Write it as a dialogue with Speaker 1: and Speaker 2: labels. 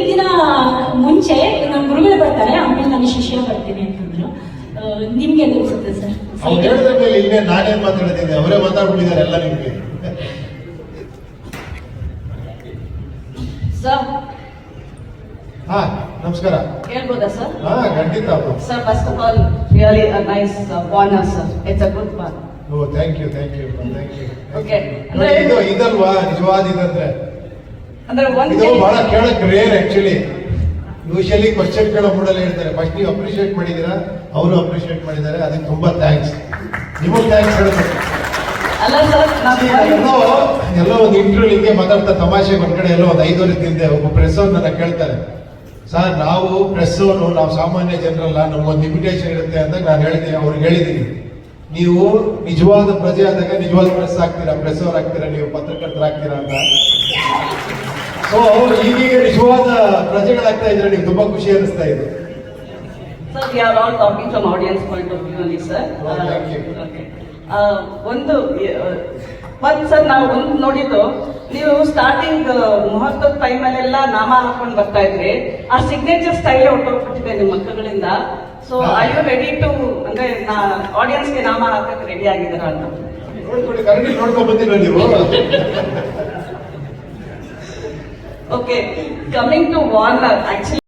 Speaker 1: ದಿನ ಮುಂಚೆ ನಮ್ಮ ಗುರುಗಳು ಬರ್ತಾರೆ, ಆಮೇಲೆ ನಾನು ಶಿಷ್ಯ ಬರ್ತೀನಿ ಅಂತಂದ್ರು. ನಿಮ್ಗೆ ಅನ್ಸುತ್ತೆ ಸರ್?
Speaker 2: ಅವ್ರು ಹೇಳಿದ ಮೇಲೆ ಇನ್ನೇ ನಾನೇನ್ ಮಾತಾಡ್ತೀನಿ, ಅವರೇ ಮಾತಾಡ್ಬಿಟ್ಟಿದ್ದಾರೆ ಎಲ್ಲ ನಿಮ್ಗೆ.
Speaker 3: ಸರ್
Speaker 2: ಹಾ ನಮಸ್ಕಾರ.
Speaker 3: ಹೇಳ್ಬೋದಾ ಸರ್?
Speaker 2: ಹಾ ಖಂಡಿತ.
Speaker 3: Sir, first of all really a nice partner sir. It's a good part.
Speaker 2: Oh thank you.
Speaker 3: Okay,
Speaker 2: ಇದು ಇದಲ್ವಾ ನಿಜವಾದ ಇದಂದ್ರೆ?
Speaker 3: ಅಂದ್ರೆ
Speaker 2: ಇದು ಬಹಳ ಕೇಳಕ್ ರೇರ್ ಆಕ್ಚುಲಿ. ಯೂಶಲಿ ಕ್ವಶನ್ ಕೇಳೋ ಮೂಡಲ್ಲಿ ಹೇಳ್ತಾರೆ. ಫಸ್ಟ್ ನೀವು ಅಪ್ರಿಶಿಯೇಟ್ ಮಾಡಿದೀರಾ, ಅವರು ಅಪ್ರಿಶಿಯೇಟ್ ಮಾಡಿದ್ದಾರೆ, ಅದಕ್ಕೆ ತುಂಬಾ ಥ್ಯಾಂಕ್ಸ್. ನಿಮಗೆ ಥ್ಯಾಂಕ್ಸ್ ಹೇಳ್ಬೇಕು.
Speaker 3: ಅಲ್ಲ ಸರ್,
Speaker 2: ಎಲ್ಲೋ ಒಂದು ಇಂಟರ್ವ್ಯೂ ಹಿಂಗೆ ಮಾತಾಡ್ತಾ ತಮಾಷೆಗೆ ಒಂದ್ ಕಡೆ ಎಲ್ಲೋ ಒಂದು 5 ವರ್ಷದ ಹಿಂದೆ ಒಬ್ಬ ಪ್ರೆಸ್ ಅವ್ರು ನನ್ನ ಕೇಳ್ತಾರೆ, ಸರ್ ನಾವು ಪ್ರೆಸ್ ಅವರು, ನಾವು ಸಾಮಾನ್ಯ ಜನರಲ್ಲ, ನಮ್ಗೊಂದು ಇನ್ವಿಟೇಷನ್ ಇರುತ್ತೆ ಅಂತ ನಾನು ಹೇಳಿದ್ದೀನಿ. ಅವ್ರಿಗೆ ಹೇಳಿದ್ದೀನಿ, ನೀವು ನಿಜವಾದ ಪ್ರಜೆ ಆದಾಗ ನಿಜವಾದ ಪ್ರೆಸ್ ಆಗ್ತೀರಾ, ಪ್ರೆಸ್ ಅವ್ರು ಆಗ್ತೀರಾ, ನೀವು ಪತ್ರಕರ್ತರಾಗ್ತೀರಾ ಅಂತ. ಸೊ ಈಗೀಗ ನಿಜವಾದ ಪ್ರಜೆಗಳಾಗ್ತಾ ಇದ್ರೆ ನೀವು ತುಂಬಾ ಖುಷಿ ಅನಿಸ್ತಾ ಇದೆ.
Speaker 3: Sir, we are all talking from audience point of view ಅಲ್ಲಿ ಸರ್. ಒಂದು ಸರ್, ನಾವು ಒಂದು ನೋಡಿದ್ದು, ನೀವು ಸ್ಟಾರ್ಟಿಂಗ್ ಮುಹೂರ್ತದ ಟೈಮಲ್ಲೆಲ್ಲ ನಾಮ ಹಾಕೊಂಡು ಬರ್ತಾ ಇದ್ರಿ. ಆ ಸಿಗ್ನೇಚರ್ ಸ್ಟೈಲ್ ಹೊರಟೋಗ್ಬಿಟ್ಟಿದೆ ನಿಮ್ಮ ಮಕ್ಕಳಿಂದ. So I you ready to, ಅಂದ್ರೆ ಆಡಿಯನ್ಸ್ಗೆ ನಾಮ ಹಾಕಕ್ಕೆ ರೆಡಿ ಆಗಿದ್ದೀರಾ ಅಂತ?
Speaker 2: ನೋಡ್ಕೊಂಡು ಬಂದಿಲ್ಲ ನೀವು.
Speaker 3: Okay, coming to Warner, actually